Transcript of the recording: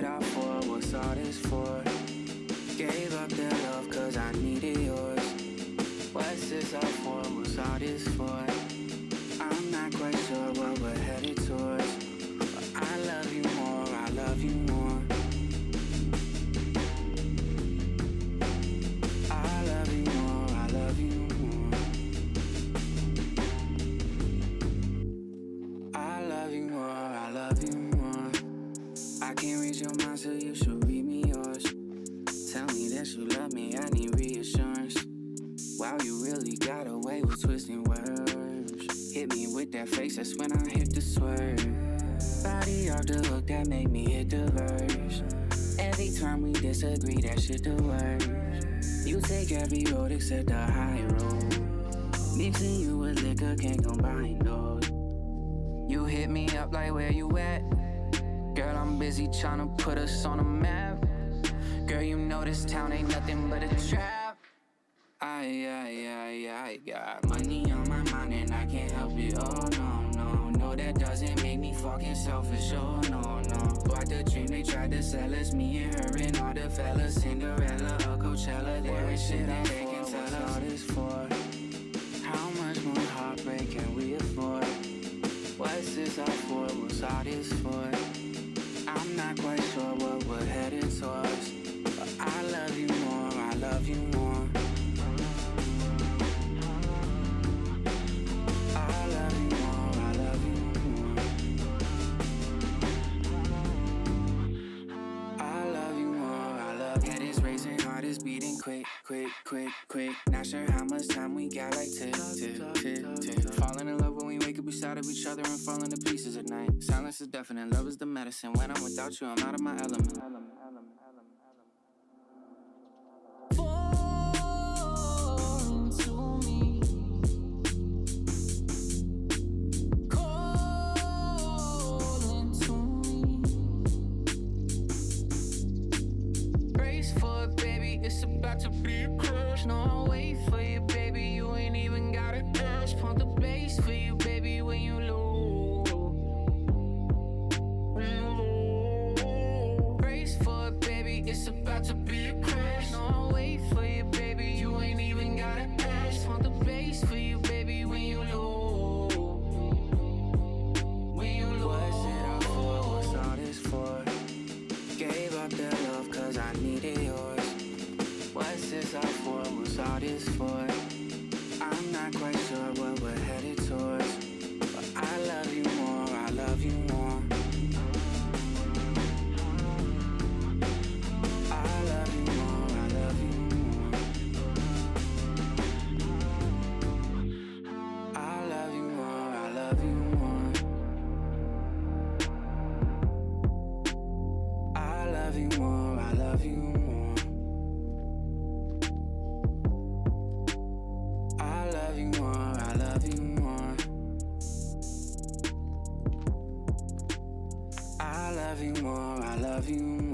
it all for? What's all this for? Gave up their love cause I needed yours. What's this all for? What's all this for? I'm not quite sure what we're headed towards, but I love you more, I love you more. I love you more, I love you more. I love you more, I love you more. I can't read your mind, so you should read me yours. Tell me that you love me, I need reassurance. Wow, you really got away with twisting words. Hit me with that face, that's when I hit the swerve. Body off the hook, that make me hit the verse. Every time we disagree, that shit the worst. You take every road except the high road. Mixing you with liquor, can't combine those. You hit me up like where you at? Girl, I'm busy tryna put us on a map. Girl, you know this town ain't nothing but a trap. I got money on my mind and I can't help it. Oh no, that doesn't make me fucking selfish. Oh no. What the dream they tried to sell us, me and her and all the fellas. Cinderella or Coachella, there is shit that they can tell us. What's all this for? How much more heartbreak can we afford? What's this all for? What's all this for? I'm not quite sure what we're headed towards, but I love you more, I love you more. I love you more, I love you more. I love you more, I love you. Head is racing, heart is beating quick. Not sure how much time we got, like tick. Falling in love when we wake up beside of each other and falling to pieces at night. Silence is deafening, love is the medicine. When I'm without you, I'm out of my element. It's about to be a crush. No, I'll wait for you, baby. You ain't even gotta dash. Pump the bass for you, baby, when you low. Brace for it, baby. It's about to be a crash. No, I'll wait for you, baby. You ain't even gotta dash. Pump the bass for you, baby, when you low. When you low. What's it all for? What's all this for? Gave up their love cause I needed yours. What's this all for? What's all this for? I'm not quite sure what we're headed towards, but I love you more, I love you more. I love you more, I love you more. I love you more, I love you more. I love you more, I love you more. I love you more, I love you more. I love you more, I love you more.